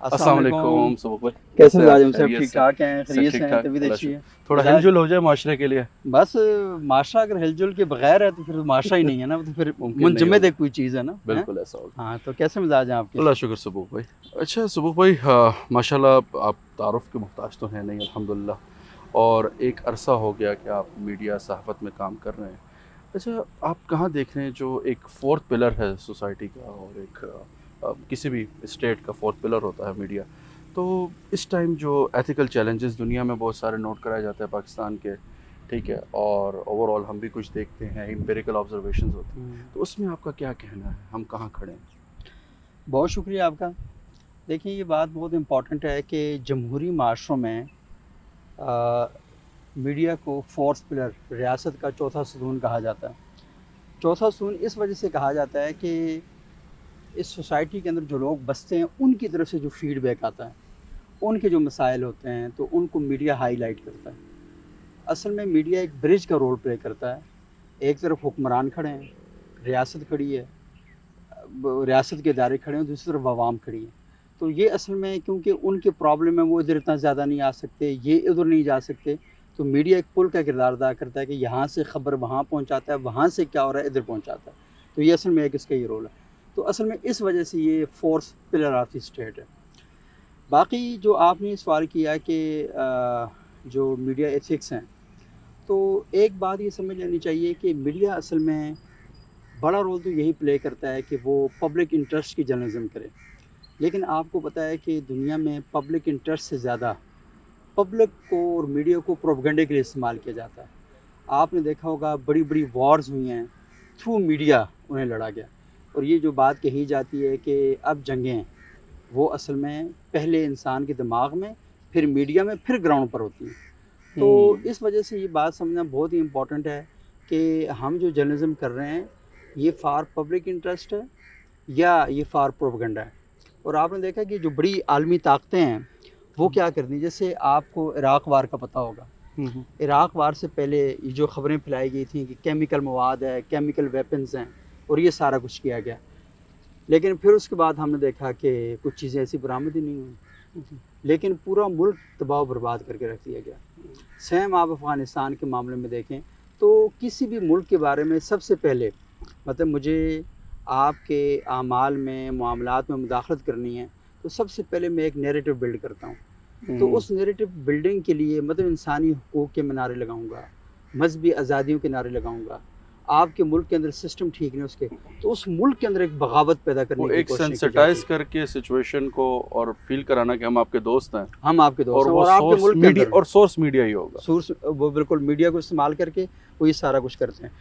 अस्सलाम वालेकुम सबूक भाई, कैसे मिजाज हम सब खैरियत ठीक से? ठाक हैं, सब खैरियत ठीक हैं, ठाक, तबीयत अल्लाह अच्छी है। थोड़ा मिजाज हिलजुल हो जाए माशरे के लिए बस माशरा अगर हिलजुल के बगैर है तो फिर माशरा ही नहीं है ना, तो फिर मुमकिन नहीं मुंजमद होगा। एक कोई चीज़ है ना। हैं? बिल्कुल ऐसा होगा। हाँ, तो कैसे मिजाज हैं आपके? अल्लाह शुक्र सबूक भाई। अच्छा सबूक भाई, हाँ, माशाल्लाह आप तारुफ के मुहताज तो हैं नहीं अल्हम्दुलिल्लाह, और एक अरसा हो गया कि आप मीडिया सहाफ़त में काम कर रहे हैं। अच्छा, आप कहाँ देख रहे हैं जो एक फोर्थ पिलर है सोसाइटी का, और एक किसी भी स्टेट का फोर्थ पिलर होता है मीडिया, तो इस टाइम जो एथिकल चैलेंजेस दुनिया में बहुत सारे नोट कराए जाते हैं पाकिस्तान के, ठीक है, और ओवरऑल हम भी कुछ देखते हैं, एम्पिरिकल ऑब्जर्वेशंस होते हैं, तो उसमें आपका क्या कहना है, हम कहाँ खड़े हैं? बहुत शुक्रिया आपका। देखिए, ये बात बहुत इम्पॉर्टेंट है कि जमहूरी माशरों में आ, मीडिया को फोर्थ पिलर, रियासत का चौथा सतून कहा जाता है। चौथा सतून इस वजह से कहा जाता है कि इस सोसाइटी के अंदर जो लोग बसते हैं उनकी तरफ से जो फीडबैक आता है, उनके जो मसाइल होते हैं, तो उनको मीडिया हाईलाइट करता है। असल में मीडिया एक ब्रिज का रोल प्ले करता है। एक तरफ हुक्मरान खड़े हैं, रियासत खड़ी है, रियासत के इदारे खड़े हैं, दूसरी तरफ आवाम खड़ी है। तो ये असल में क्योंकि उनके प्रॉब्लम है, वो इधर इतना ज़्यादा नहीं आ सकते, ये इधर नहीं जा सकते, तो मीडिया एक पुल का किरदार अदा करता है कि यहाँ से ख़बर वहाँ पहुँचाता है, वहाँ से क्या हो रहा है इधर पहुँचाता है। तो ये असल में एक इसका ये रोल है। तो असल में इस वजह से ये fourth pillar of the state है। बाकी जो आपने सवाल किया कि जो मीडिया एथिक्स हैं, तो एक बात ये समझ लेनी चाहिए कि मीडिया असल में बड़ा रोल तो यही प्ले करता है कि वो पब्लिक इंटरेस्ट की जर्नलिज्म करे। लेकिन आपको पता है कि दुनिया में पब्लिक इंटरेस्ट से ज़्यादा पब्लिक को और मीडिया को प्रोपेगेंडे के लिए इस्तेमाल किया जाता है। आपने देखा होगा बड़ी बड़ी वॉर्स हुई हैं, थ्रू मीडिया उन्हें लड़ा गया। और ये जो बात कही जाती है कि अब जंगें, वो असल में पहले इंसान के दिमाग में, फिर मीडिया में, फिर ग्राउंड पर होती हैं। तो इस वजह से ये बात समझना बहुत ही इम्पोर्टेंट है कि हम जो जर्नलिज्म कर रहे हैं, ये फ़ार पब्लिक इंटरेस्ट है या ये फ़ार प्रोपेगेंडा है। और आपने देखा कि जो बड़ी आलमी ताकतें हैं वो क्या करती हैं, जैसे आपको इराक़ वार का पता होगा। इराक़ वार से पहले ये जो ख़बरें फैलाई गई थी कि केमिकल मवाद है, केमिकल वेपन्स हैं, और ये सारा कुछ किया गया। लेकिन फिर उसके बाद हमने देखा कि कुछ चीज़ें ऐसी बरामद ही नहीं हुई, लेकिन पूरा मुल्क तबाह बर्बाद करके रख दिया गया। सेम आप अफ़गानिस्तान के मामले में देखें तो किसी भी मुल्क के बारे में सबसे पहले, मतलब मुझे आपके आमाल में, मामलात में मुदाखलत करनी है, तो सबसे पहले मैं एक नैरेटिव बिल्ड करता हूँ। तो उस नैरेटिव बिल्डिंग के लिए मतलब इंसानी हुकूक के मैं नारे लगाऊँगा, मजहबी आज़ादियों के नारे लगाऊँगा। आपके मुल्क के अंदर सिस्टम ठीक नहीं उसके, तो उस मुल्क के अंदर एक बगावत पैदा करने की एक कोशिश सेंसिटाइज करके सिचुएशन को और फील कराना कि हम आपके दोस्त हैं, हम आपके दोस्त हैं, और आपके मुल्क के अंदर, और सोर्स मीडिया ही होगा। सोर्स वो बिल्कुल मीडिया को इस्तेमाल करके वो ये सारा कुछ करते हैं।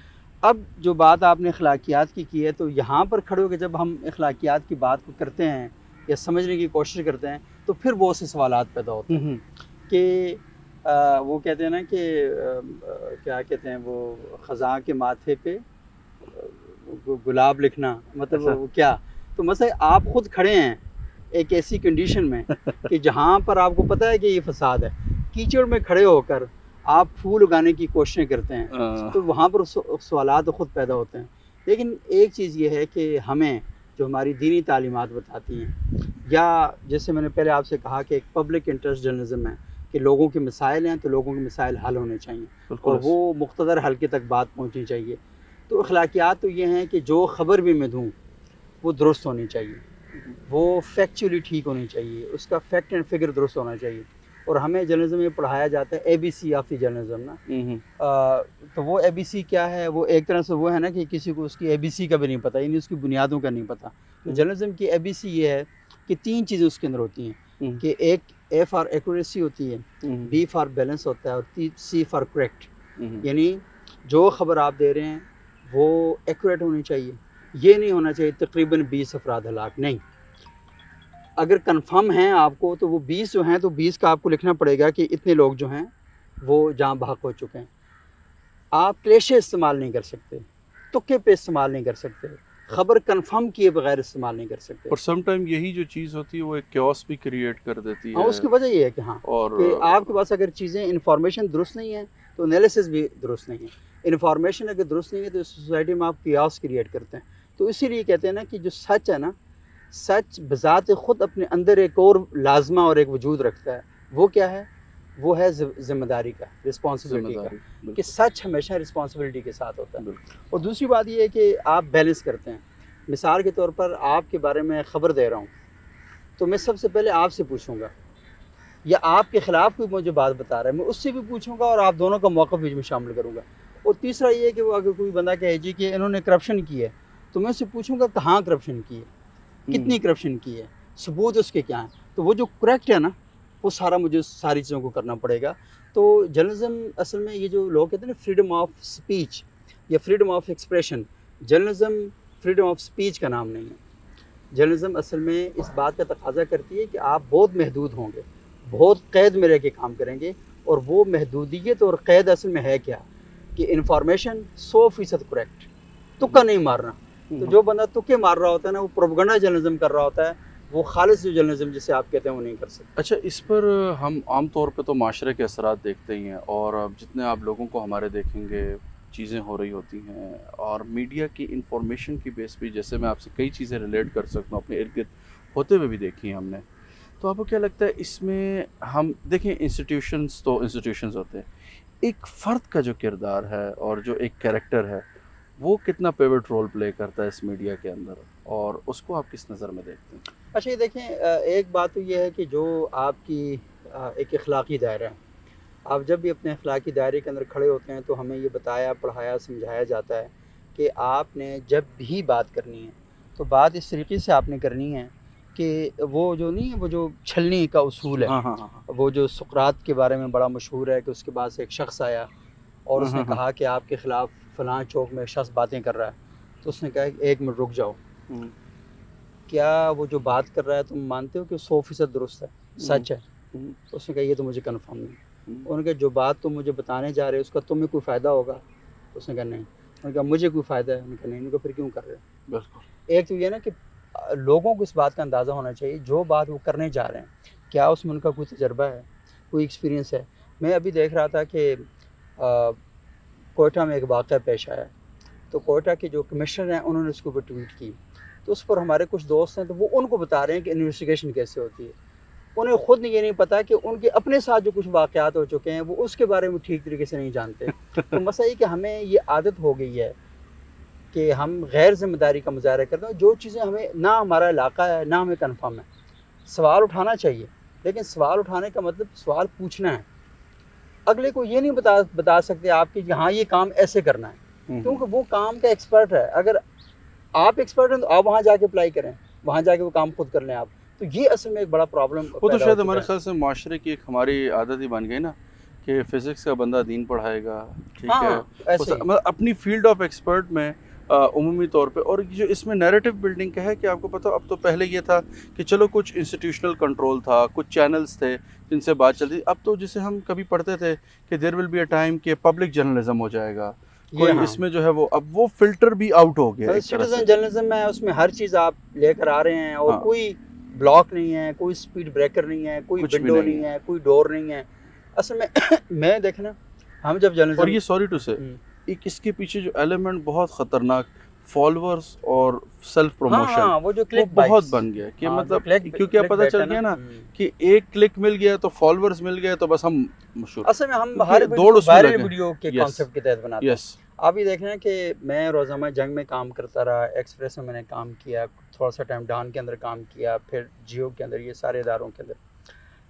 अब जो बात आपने अखलाकियात की है, तो यहाँ पर खड़े होकर जब हम अखलाकियात की बात को करते हैं या समझने की कोशिश करते हैं, तो फिर बहुत से सवालात पैदा होते हैं कि वो कहते हैं ना कि क्या कहते हैं, वो ख़ज़ां के माथे पे गुलाब लिखना, मतलब वो क्या। तो मतलब आप ख़ुद खड़े हैं एक ऐसी कंडीशन में कि जहाँ पर आपको पता है कि ये फसाद है, कीचड़ में खड़े होकर आप फूल उगाने की कोशिशें करते हैं, तो वहाँ पर सवालात ख़ुद पैदा होते हैं। लेकिन एक चीज़ ये है कि हमें जो हमारी दीनी तालीमात बताती हैं, या जैसे मैंने पहले आपसे कहा कि एक पब्लिक इंटरेस्ट जर्नलिज्म है कि लोगों के मसाइल हैं तो लोगों के मसाइल हल होने चाहिए और वो मुख्तदर हल्के तक बात पहुँचनी चाहिए। तो अखलाकियात तो ये हैं कि जो ख़बर भी मैं दूँ वो दुरुस्त होनी चाहिए, वो फैक्चुअली ठीक होनी चाहिए, उसका फैक्ट एंड फिगर दुरुस्त होना चाहिए। और हमें जर्नलिज्म में पढ़ाया जाता है ABC ऑफ द जर्नलिज्म ना। तो वो ABC क्या है, वो एक तरह से वो है ना कि किसी को उसकी ABC का भी नहीं पता, यानी उसकी बुनियादों का नहीं पता। तो जर्नलिज्म की ABC ये है कि 3 चीज़ें उसके अंदर होती हैं कि एक A फॉर एक्यूरेसी होती है, B फॉर बैलेंस होता है, और C फॉर करेक्ट। यानी जो ख़बर आप दे रहे हैं वो एक्यूरेट होनी चाहिए। ये नहीं होना चाहिए तकरीबन 20 अफराद हलाक, नहीं। अगर कंफर्म हैं आपको तो वो 20 जो हैं, तो 20 का आपको लिखना पड़ेगा कि इतने लोग जो हैं वो जान बहक हो चुके हैं। आप क्लेशे इस्तेमाल नहीं कर सकते, तुक्के पे इस्तेमाल नहीं कर सकते, ख़बर कंफर्म किए बगैर इस्तेमाल नहीं कर सकते। और समटाइम यही जो चीज़ होती है वो एक क्योस भी क्रिएट कर देती है। हाँ, उसकी वजह ये है कि हाँ, और कि आपके पास अगर चीज़ें इंफॉर्मेशन दुरुस्त नहीं है तो एनालिसिस भी दुरुस्त नहीं है। इंफॉर्मेशन अगर दुरुस्त नहीं है तो सोसाइटी में आप क्योस क्रिएट करते हैं। तो इसीलिए कहते हैं ना कि जो सच है ना, सच बज़ात ख़ुद अपने अंदर एक और लाज़मा और एक वजूद रखता है। वो क्या है? वो है ज़िम्मेदारी का, रिस्पॉन्सिबिलिटी का, कि सच हमेशा रिस्पॉन्सिबिलिटी के साथ होता है। और दूसरी बात ये है कि आप बैलेंस करते हैं। मिसाल के तौर पर आपके बारे में ख़बर दे रहा हूँ, तो मैं सबसे पहले आपसे पूछूंगा, या आपके ख़िलाफ़ कोई मुझे बात बता रहा है मैं उससे भी पूछूंगा, और आप दोनों का मौक़िफ़ बीच में शामिल करूंगा। और तीसरा ये है कि वो अगर कोई बंदा कहे जी कि इन्होंने करप्शन की है, तो मैं उससे पूछूंगा कहाँ करप्शन की है, कितनी करप्शन की है, सबूत उसके क्या हैं। तो वो जो करेक्ट है ना, वो सारा मुझे सारी चीज़ों को करना पड़ेगा। तो जर्नलिज्म असल में ये जो लोग कहते हैं ना फ्रीडम ऑफ स्पीच या freedom of expression, journalism freedom of speech का नाम नहीं है। जर्नलिज्म असल में इस बात का तकाजा करती है कि आप बहुत महदूद होंगे, बहुत क़ैद में रह के काम करेंगे। और वो महदूदियत और क़ैद असल में है क्या कि इंफॉर्मेशन 100% करेक्ट, तुक्का नहीं मारना। तो जो बंदा तुक्के मार रहा होता है ना, वो प्रोपेगेंडा जर्नलिज्म कर रहा होता है, वो खालिस जो जर्नलिज्म जिसे आप कहते हैं वो नहीं कर सकते। अच्छा, इस पर हम आम तौर पे तो माशरे के असरात देखते ही हैं, और अब जितने आप लोगों को हमारे देखेंगे चीज़ें हो रही होती हैं, और मीडिया की इंफॉर्मेशन की बेस पे जैसे मैं आपसे कई चीज़ें रिलेट कर सकता हूँ, अपने इर्द गिर्द होते हुए भी देखी हैं हमने। तो आपको क्या लगता है इसमें, हम देखें इंस्टीट्यूशंस तो इंस्टीट्यूशंस होते हैं, एक फ़र्द का जो किरदार है और जो एक कैरेक्टर है, वो कितना पिवट रोल प्ले करता है इस मीडिया के अंदर, और उसको आप किस नज़र में देखते हैं? अच्छा, ये देखें, एक बात तो ये है कि जो आपकी एक अखलाक़ी दायरा है, आप जब भी अपने अखलाक़ी दायरे के अंदर खड़े होते हैं तो हमें ये बताया, पढ़ाया, समझाया जाता है कि आपने जब भी बात करनी है तो बात इस तरीके से आपने करनी है कि वो जो नहीं है, वो जो छलनी का उसूल है। हाँ, हाँ, हाँ, वो जो सुक़रात के बारे में बड़ा मशहूर है कि उसके पास एक शख्स आया और उसने कहा कि आपके ख़िलाफ़ फ़लाँ चौक में शख्स बातें कर रहा है। तो उसने कहा कि 1 मिनट रुक जाओ, क्या वो जो बात कर रहा है तुम मानते हो कि 100% दुरुस्त है, सच है? तो उसने कहा ये तो मुझे कन्फर्म नहीं। उन्होंने कहा जो बात तुम मुझे बताने जा रहे हो उसका तुम्हें कोई फ़ायदा होगा? उसने कहा नहीं। उन्होंने कहा मुझे कोई फ़ायदा है? उन्होंने कहा नहीं। उन्होंने कहा फिर क्यों कर रहे हो? बिल्कुल। एक तो ये ना कि लोगों को इस बात का अंदाज़ा होना चाहिए, जो बात वो करने जा रहे हैं क्या उसमें उनका कोई तजर्बा है, कोई एक्सपीरियंस है। मैं अभी देख रहा था कि कोयटा में एक वाक़या पेश आया, तो कोयटा के जो कमिश्नर हैं उन्होंने उसके ऊपर ट्वीट की, तो उस पर हमारे कुछ दोस्त हैं तो वो उनको बता रहे हैं कि इन्वेस्टिगेशन कैसे होती है। उन्हें ख़ुद ये नहीं पता कि उनके अपने साथ जो कुछ वाक़यात हो चुके हैं वो उसके बारे में ठीक तरीके से नहीं जानते। तो मसला ये कि हमें ये आदत हो गई है कि हम गैर ज़िम्मेदारी का मुज़ाहरा करते हैं, जो चीज़ें हमें ना हमारा इलाका है ना हमें कन्फर्म है। सवाल उठाना चाहिए, लेकिन सवाल उठाने का मतलब सवाल पूछना है। अगले को ये नहीं बता सकते आप कि हाँ ये काम ऐसे करना है, क्योंकि वो काम का एक्सपर्ट है। अगर आप एक्सपर्ट हैं तो आप वहाँ जाके अप्लाई करें, वहाँ जाके वो काम खुद कर लें आप। तो ये असल में एक बड़ा प्रॉब्लम वो तो शायद हमारे ख्याल से माशरे की एक हमारी आदत ही बन गई ना कि फ़िज़िक्स का बंदा दीन पढ़ाएगा, ठीक है, मतलब अपनी फील्ड ऑफ एक्सपर्ट में उमूमी तौर पे। और जो इसमें नैरेटिव बिल्डिंग का है कि आपको पता, अब तो पहले ये था कि चलो कुछ इंस्टीट्यूशनल कंट्रोल था, कुछ चैनल्स थे जिनसे बात चलती थी। अब तो जिसे हम कभी पढ़ते थे कि there will be a time कि पब्लिक जर्नलिज्म हो जाएगा कोई, इसमें जो है वो अब वो फिल्टर भी आउट हो गया। सिटीजन जर्नलिज्म में उसमें हर चीज़ आप लेकर आ रहे हैं, और कोई ब्लॉक नहीं है, कोई स्पीड ब्रेकर नहीं है, कोई विंडो नहीं है, कोई डोर नहीं है। असल में मैं देखना, हम जब जर्नलिज्म, और ये सॉरी टू से एक इसके पीछे जो एलिमेंट बहुत ख़तरनाक फॉलोअर्स और सेल्फ प्रमोशन, वो जो क्लिक बहुत बन गया कि मतलब क्योंकि अब पता चल गया ना कि एक क्लिक मिल गया तो फॉलोअर्स मिल गए तो बस हम मशहूर। असल में हम हर वायरल वीडियो के कॉन्सेप्ट के तहत बनाते हैं। आप ये देख रहे हैं कि मैं रोज़ाना जंग में काम करता रहा, एक्सप्रेस में मैंने काम किया, थोड़ा सा टाइम डान के अंदर काम किया, फिर जियो के अंदर, ये सारे इदारों के अंदर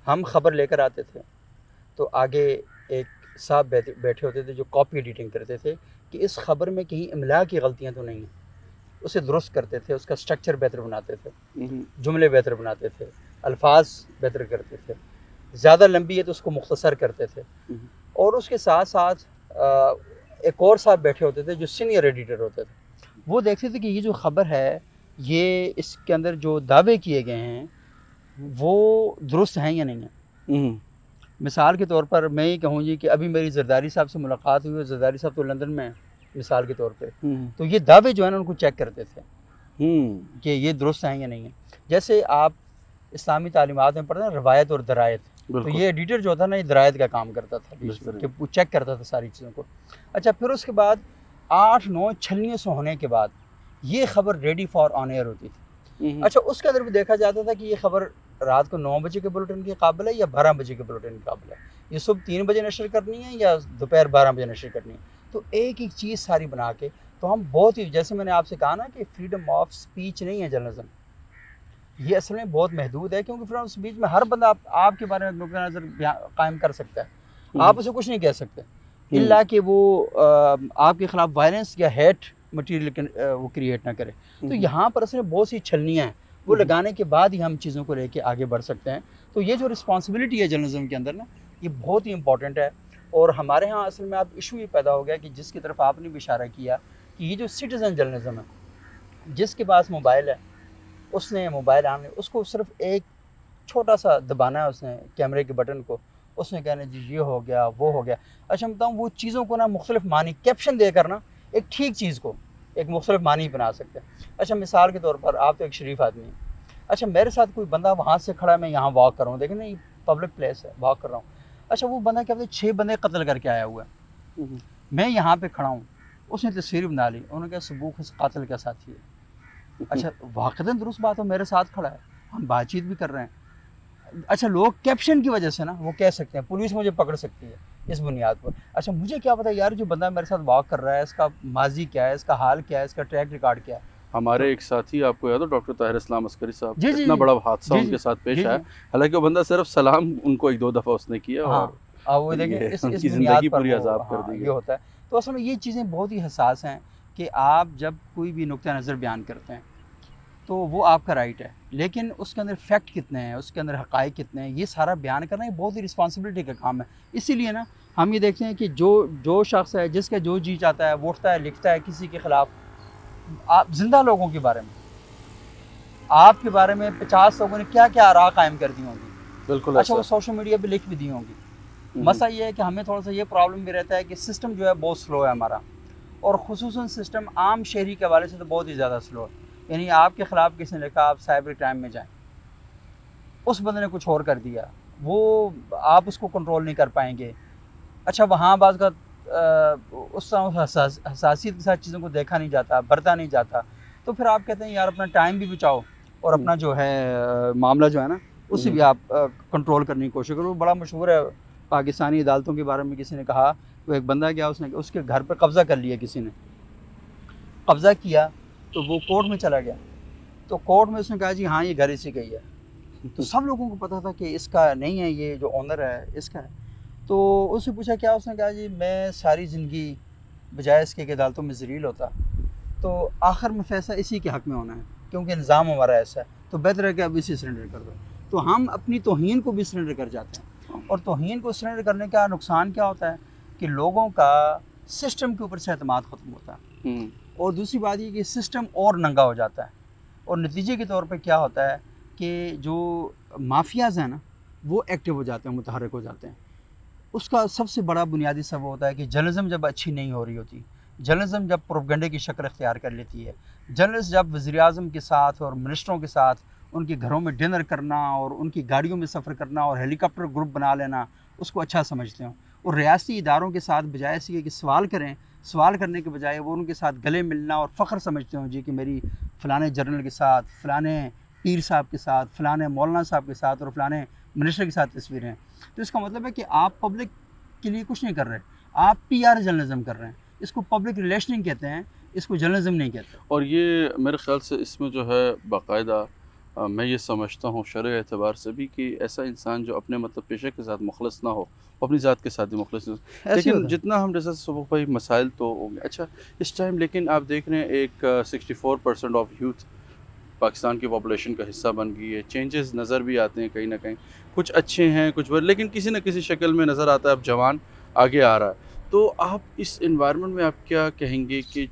हम खबर लेकर आते थे तो आगे एक साहब बैठे होते थे जो कॉपी एडिटिंग करते थे कि इस खबर में कहीं इमला की गलतियां तो नहीं हैं, उसे दुरुस्त करते थे, उसका स्ट्रक्चर बेहतर बनाते थे, जुमले बेहतर बनाते थे, अल्फाज बेहतर करते थे, ज़्यादा लंबी है तो उसको मुख्तसर करते थे। और उसके साथ साथ एक और साहब बैठे होते थे जो सीनियर एडिटर होते थे, वो देखते थे कि ये जो ख़बर है, ये इसके अंदर जो दावे किए गए हैं वो दुरुस्त हैं या नहीं है। मिसाल के तौर पर मैं ये कहूँ जी कि अभी मेरी जरदारी साहब से मुलाकात हुई, जरदारी साहब तो लंदन में, मिसाल के तौर पे, तो ये दावे जो है ना उनको चेक करते थे कि ये दुरुस्त हैं या नहीं है। जैसे आप इस्लामी तालीमात में पढ़ते हैं रवायत और दरायत, तो ये एडिटर जो था ना ये दरायत का काम करता था कि वो चेक करता था सारी चीज़ों को। अच्छा, फिर उसके बाद 8-9 छलनियों से होने के बाद ये खबर रेडी फॉर ऑन एयर होती थी। अच्छा, उसके अंदर भी देखा जाता था कि ये खबर रात को 9 बजे के बुलेटिन के काबिल है या 12 बजे के बुलेटिन के काबिल है, ये सुबह 3 बजे नशर करनी है या दोपहर 12 बजे नशर करनी है। तो एक एक चीज़ सारी बना के, तो हम बहुत ही, जैसे मैंने आपसे कहा ना कि फ्रीडम ऑफ स्पीच नहीं है जर्नलिज्म, ये असल में बहुत महदूद है, क्योंकि फ्रीडम ऑफ स्पीच में हर बंदा आपके बारे में नुक्ता नज़र कायम कर सकता है, आप उसे कुछ नहीं कह सकते इल्ला कि वो आपके ख़िलाफ़ वायलेंस या हेट मटीरियल वो क्रिएट ना करे। तो यहाँ पर असल में बहुत सी छलनियाँ हैं, वो लगाने के बाद ही हम चीज़ों को लेके आगे बढ़ सकते हैं। तो ये जो रिस्पॉन्सिबिलिटी है जर्नलिज्म के अंदर ना, ये बहुत ही इंपॉर्टेंट है। और हमारे यहाँ असल में अब इशू ये पैदा हो गया कि जिसकी तरफ आपने भी इशारा किया कि ये जो सिटीज़न जर्नलिज्म है, जिसके पास मोबाइल है उसने मोबाइल आने, उसको सिर्फ एक छोटा सा दबाना है उसने कैमरे के बटन को, उसने कहना जी ये हो गया वो हो गया। अच्छा मैं बताऊँ, वो चीज़ों को ना मुख्तलिफ मानी कैप्शन देकर ना एक ठीक चीज़ को एक मुख्तलिफ मानी बना सकते हैं। अच्छा मिसाल के तौर पर, आप तो एक शरीफ आदमी हैं, अच्छा मेरे साथ कोई बंदा वहाँ से खड़ा है, मैं यहाँ वॉक कर रहा हूँ, देखें ना ये पब्लिक प्लेस है, वॉक कर रहा हूँ, अच्छा वो बंदा क्या बोलते 6 बंदे कत्ल करके आया हुआ है, मैं यहाँ पे खड़ा हूँ, उसने तस्वीर बना ली, उन्होंने कहा सबूक इस कातिल का साथी है। अच्छा वाक़तन दुरुस्त बात हो, मेरे साथ खड़ा है, हम बातचीत भी कर रहे हैं। अच्छा लोग कैप्शन की वजह से ना वो कह सकते हैं पुलिस मुझे पकड़ सकती है इस बुनियाद पर। अच्छा मुझे क्या पता यार जो बंदा मेरे साथ वॉक कर रहा है इसका माजी क्या है, इसका हाल क्या है, इसका ट्रैक रिकॉर्ड क्या है। हमारे एक साथी, आपको याद हो डॉक्टर ताहिर इस्लाम अस्करी साहब, जी जी इतना बड़ा हादसा जी उनके साथ पेश जी आया, हालांकि वो बंदा सिर्फ सलाम उनको 1-2 दफ़ा उसने किया हाँ, और वो देखें इस उनकी बुनियाद ज़िंदगी पर पूरी वो, अजाब कर हाँ, दी ये गई। होता है। तो असल में ये चीज़ें बहुत ही हसास हैं कि आप जब कोई भी नुक्ता नज़र बयान करते हैं तो वो आपका राइट है, लेकिन उसके अंदर फैक्ट कितने हैं, उसके अंदर हक़ाइक़ कितने हैं, ये सारा बयान करना ये बहुत ही रिस्पॉन्सिबिलिटी का काम है। इसीलिए ना हम ये देखते हैं कि जो शख्स है जिसका जो जी चाहता है वो उठता है, लिखता है किसी के ख़िलाफ़, आप जिंदा लोगों के बारे में, आपके बारे में 50 लोगों ने क्या क्या आरा कायम कर दी होंगी, बिल्कुल अच्छा वो ऐसा। सोशल मीडिया पे लिख भी दी होंगी। मसला ये है कि हमें थोड़ा सा ये प्रॉब्लम भी रहता है कि सिस्टम जो है बहुत स्लो है हमारा, और ख़ुसूसन सिस्टम आम शहरी के हवाले से तो बहुत ही ज़्यादा स्लो है। यानी आपके ख़िलाफ़ किसी ने लिखा, आप साइबर क्राइम में जाएं, उस बंदे ने कुछ और कर दिया, वो आप उसको कंट्रोल नहीं कर पाएंगे। अच्छा वहाँ बाज़ का उस तरह हसासियत के साथ चीज़ों को देखा नहीं जाता, बरता नहीं जाता, तो फिर आप कहते हैं यार अपना टाइम भी बचाओ और अपना जो है मामला जो है ना उससे भी आप कंट्रोल करने की कोशिश करो। बड़ा मशहूर है पाकिस्तानी अदालतों के बारे में, किसी ने कहा वो एक बंदा गया, उसने उसके घर पर कब्ज़ा कर लिया, किसी ने कब्ज़ा किया तो वो कोर्ट में चला गया, तो कोर्ट में उसने कहा जी हाँ ये घर इसी का ही है, तो सब लोगों को पता था कि इसका नहीं है, ये जो ओनर है इसका है। तो उससे पूछा क्या, उसने कहा जी मैं सारी ज़िंदगी बजाय इसके कि अदालतों में ज़लील होता, तो आखिर में फ़ैसला इसी के हक़ में होना है क्योंकि निज़ाम हमारा ऐसा है, तो बेहतर है कि अब इसे सरेंडर कर दो। तो हम अपनी तौहीन को भी सरेंडर कर जाते हैं, और तौहीन को सरेंडर करने का नुकसान क्या होता है कि लोगों का सिस्टम के ऊपर से एतमाद ख़त्म होता है, और दूसरी बात ये कि सिस्टम और नंगा हो जाता है, और नतीजे के तौर पे क्या होता है कि जो माफियाज़ हैं ना वो एक्टिव हो जाते हैं, मुतहरक हो जाते हैं। उसका सबसे बड़ा बुनियादी सबब होता है कि जर्नलिज्म जब अच्छी नहीं हो रही होती, जर्नलिज्म जब प्रोपेगेंडे की शक्ल अख्तियार कर लेती है, जर्नलिस्ट जब वज़ीर-ए-आज़म के साथ और मिनिस्टरों के साथ उनके घरों में डिनर करना और उनकी गाड़ियों में सफ़र करना और हेलीकॉप्टर ग्रुप बना लेना उसको अच्छा समझते हो, और रियासती इदारों के साथ बजाय इसके कि सवाल करें, सवाल करने के बजाय वो उनके साथ गले मिलना और फ़ख्र समझते हो जी कि मेरी फ़लाने जर्नल के साथ, फ़लाने पीर साहब के साथ, फ़लाने मौलाना साहब के साथ और फ़लाने मिनिस्टर के साथ तस्वीरें हैं। तो इसका मतलब है कि आप पब्लिक के लिए कुछ नहीं कर रहे, आप पीआर जर्नलिज्म कर रहे हैं। इसको पब्लिक रिलेशनिंग कहते हैं, इसको जर्नलिज्म नहीं कहते। और ये मेरे ख़्याल से इसमें जो है बाकायदा मैं ये समझता हूँ शरअ एतबार से भी कि ऐसा इंसान जो अपने मतलब पेशे के साथ मुखलिस ना हो, अपनी ज़ात के साथ भी मुखलिस ना हो। लेकिन जितना हम जैसा सुबह भाई मसाइल तो होंगे अच्छा इस टाइम, लेकिन आप देख रहे हैं एक 64% ऑफ यूथ पाकिस्तान की पॉपुलेशन का हिस्सा बन गई है। चेंजेस नज़र भी आते हैं कहीं ना कहीं, कुछ अच्छे हैं कुछ बुरे, लेकिन किसी न किसी शक्ल में नज़र आता है अब जवान आगे आ रहा है। तो आप इस इन्वायरमेंट में आप क्या कहेंगे कि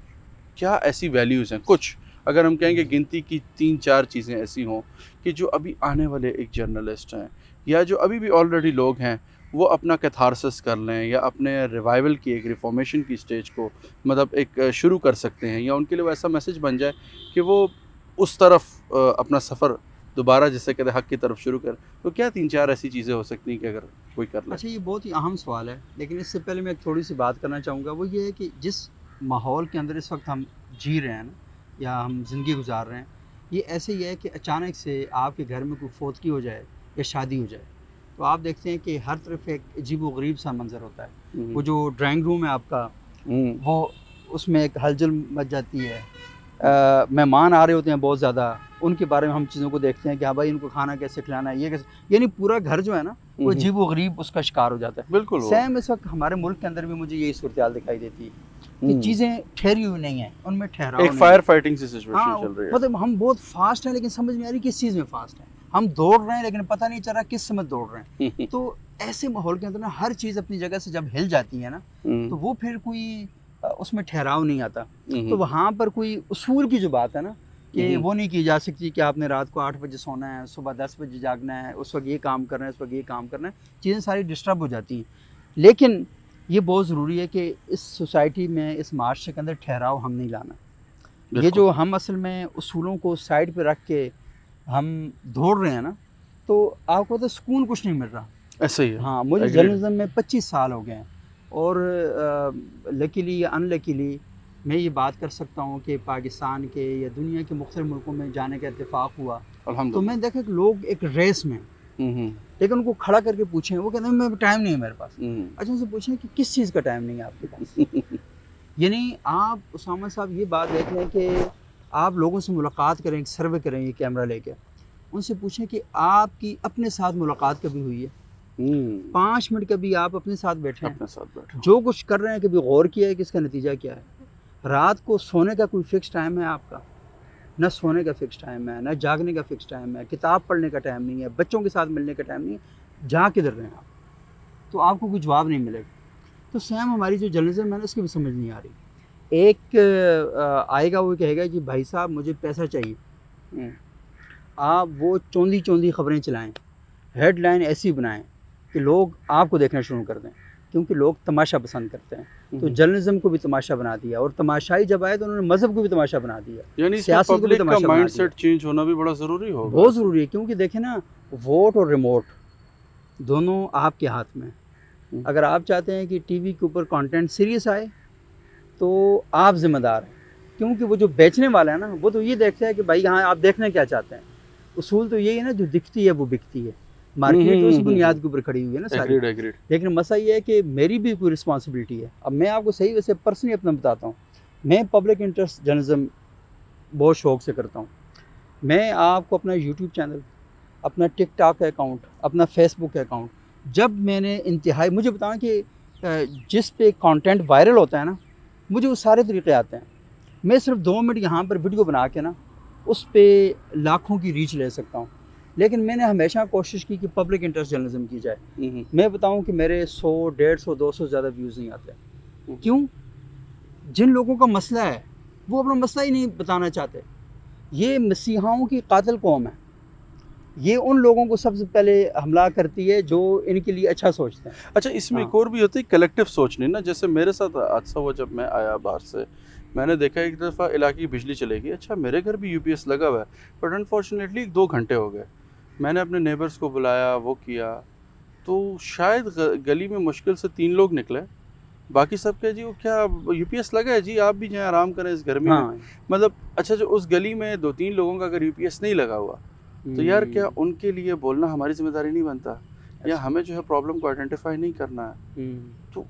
क्या ऐसी वैल्यूज़ हैं, कुछ अगर हम कहेंगे गिनती की 3-4 चीज़ें ऐसी हों कि जो अभी आने वाले एक जर्नलिस्ट हैं या जो अभी भी ऑलरेडी लोग हैं वो अपना कैथारसिस कर लें या अपने रिवाइवल की एक रिफॉर्मेशन की स्टेज को मतलब एक शुरू कर सकते हैं, या उनके लिए वो ऐसा मैसेज बन जाए कि वो उस तरफ अपना सफ़र दोबारा जिसे कहते हैं हक़ की तरफ शुरू कर। तो क्या 3-4 ऐसी चीज़ें हो सकती हैं कि अगर कोई कर ले? अच्छा ये बहुत ही अहम सवाल है, लेकिन इससे पहले मैं एक थोड़ी सी बात करना चाहूँगा। वो ये है कि जिस माहौल के अंदर इस वक्त हम जी रहे हैं ना, या हम ज़िंदगी गुजार रहे हैं, ये ऐसे ही है कि अचानक से आपके घर में कोई फोतकी हो जाए या शादी हो जाए, तो आप देखते हैं कि हर तरफ एक अजीब-व-गरीब सा मंज़र होता है। वो जो ड्राइंग रूम है आपका, वो उसमें एक हलचल मच जाती है। मेहमान आ रहे होते हैं बहुत ज़्यादा, उनके बारे में हम चीज़ों को देखते हैं कि हाँ भाई इनको खाना कैसे खिलाना है, ये कैसे, यानी पूरा घर जो है ना वो अजीब-व-गरीब उसका शिकार हो जाता है। बिल्कुल सेम इस वक्त हमारे मुल्क के अंदर भी मुझे यही सूरत-हाल दिखाई देती है कि चीज़ें ठहरी हुई नहीं है, उनमें ठहराव एक नहीं फायर है। फाइटिंग सी सिचुएशन हाँ, चल रही है। मतलब हम बहुत फास्ट हैं लेकिन समझ नहीं आ रही किस चीज़ में फास्ट हैं। हम दौड़ रहे हैं लेकिन पता नहीं चल रहा किस समय दौड़ रहे हैं। तो ऐसे माहौल के अंदर ना हर चीज़ अपनी जगह से जब हिल जाती है ना, तो वो फिर कोई उसमें ठहराव नहीं आता। तो वहाँ पर कोई उसूल की जो बात है ना कि वो नहीं की जा सकती कि आपने रात को 8 बजे सोना है, सुबह 10 बजे जागना है, उस वक्त ये काम करना है, उस वक्त ये काम करना है, चीज़ें सारी डिस्टर्ब हो जाती हैं। लेकिन ये बहुत ज़रूरी है कि इस सोसाइटी में, इस माशरे के अंदर ठहराव हम नहीं लाना। ये जो हम असल में उसूलों को साइड पे रख के हम दौड़ रहे हैं ना, तो आपको तो सुकून कुछ नहीं मिल रहा। ऐसे ही है। हाँ, मुझे जर्नलिज्म में 25 साल हो गए हैं और लकीली या अनलकीली मैं ये बात कर सकता हूँ कि पाकिस्तान के या दुनिया के मुख्तलिफ मुल्कों में जाने का इत्तेफाक हुआ, तो मैं देखा कि लोग एक रेस में, लेकिन उनको खड़ा करके पूछें, वो कहते हैं मैं टाइम नहीं है मेरे पास। अच्छा, उनसे पूछें कि किस चीज़ का टाइम नहीं है आपके पास। यानी आप उसामा साहब ये बात देख लें कि आप लोगों से मुलाकात करें, एक सर्वे करें ये कैमरा लेके, उनसे पूछें कि आपकी अपने साथ मुलाकात कभी हुई है? 5 मिनट कभी आप अपने साथ बैठे हैं, अपने साथ बैठे, जो कुछ कर रहे हैं कभी गौर किया है कि इसका नतीजा क्या है? रात को सोने का कोई फिक्स टाइम है आपका? ना सोने का फिक्स टाइम है, ना जागने का फिक्स टाइम है, किताब पढ़ने का टाइम नहीं है, बच्चों के साथ मिलने का टाइम नहीं है, जा किधर रहे हैं आप? तो आपको कोई जवाब नहीं मिलेगा। तो सेम हमारी जो जर्नलिज्म है ना, उसकी भी समझ नहीं आ रही। एक आएगा वो कहेगा कि भाई साहब मुझे पैसा चाहिए, आप वो चौंधी खबरें चलाएं, हेडलाइन ऐसी बनाएं कि लोग आपको देखना शुरू कर दें, क्योंकि लोग तमाशा पसंद करते हैं। तो जर्नलिज्म को भी तमाशा बना दिया, और तमाशाई जब आए तो उन्होंने मजहब को भी तमाशा बना दिया, यानी सियासत को भी पब्लिक का तमाशा बना माइंडसेट दिया। चेंज होना भी बड़ा ज़रूरी होगा। बहुत ज़रूरी है, क्योंकि देखें ना, वोट और रिमोट दोनों आपके हाथ में। अगर आप चाहते हैं कि टीवी के ऊपर कंटेंट सीरियस आए तो आप जिम्मेदार हैं, क्योंकि वो जो बेचने वाला है ना, वो तो ये देखता है कि भाई हाँ आप देखना क्या चाहते हैं। उसूल तो यही है ना, जो दिखती है वो बिकती है, मार्केट उस बुनियाद के ऊपर खड़ी हुई है ना सारी। एग्रीड। लेकिन मसला ये है कि मेरी भी कोई रिस्पॉन्सिबिलिटी है। अब मैं आपको सही वैसे पर्सनली अपना बताता हूँ, मैं पब्लिक इंटरेस्ट जर्नलिज्म बहुत शौक़ से करता हूँ। मैं आपको अपना यूट्यूब चैनल, अपना टिकटॉक अकाउंट, अपना फेसबुक अकाउंट, जब मैंने इंतहाई, मुझे बताएं कि जिस पे कंटेंट वायरल होता है ना, मुझे वो सारे तरीके आते हैं। मैं सिर्फ 2 मिनट यहाँ पर वीडियो बना के ना उस पर लाखों की रीच ले सकता हूँ। लेकिन मैंने हमेशा कोशिश की कि पब्लिक इंटरेस्ट जर्नलिज्म की जाए। मैं बताऊँ कि मेरे 100, 150, 200 ज़्यादा व्यूज़ नहीं आते। क्यों? जिन लोगों का मसला है वो अपना मसला ही नहीं बताना चाहते। ये मसीहाओं की कातिल कौम है, ये उन लोगों को सबसे पहले हमला करती है जो इनके लिए अच्छा सोचते हैं। अच्छा, इसमें एक और भी होती है कलेक्टिव सोचनी ना। जैसे मेरे साथ हादसा हुआ, जब मैं आया बाहर से, मैंने देखा एक दफ़ा इलाके की बिजली चली गई। अच्छा, मेरे घर भी यूपीएस लगा हुआ है, बट अनफॉर्चुनेटली 2 घंटे हो गए। मैंने अपने नेबर्स को बुलाया, वो किया, तो शायद गली में मुश्किल से 3 लोग निकले। बाकी सब कहे जी वो क्या यूपीएस लगा है जी, आप भी जाएँ आराम करें इस गर्मी में। मतलब अच्छा, जो उस गली में 2-3 लोगों का अगर यूपीएस नहीं लगा हुआ, तो यार क्या उनके लिए बोलना हमारी जिम्मेदारी नहीं बनता? या हमें जो है प्रॉब्लम को आइडेंटिफाई नहीं करना है? तो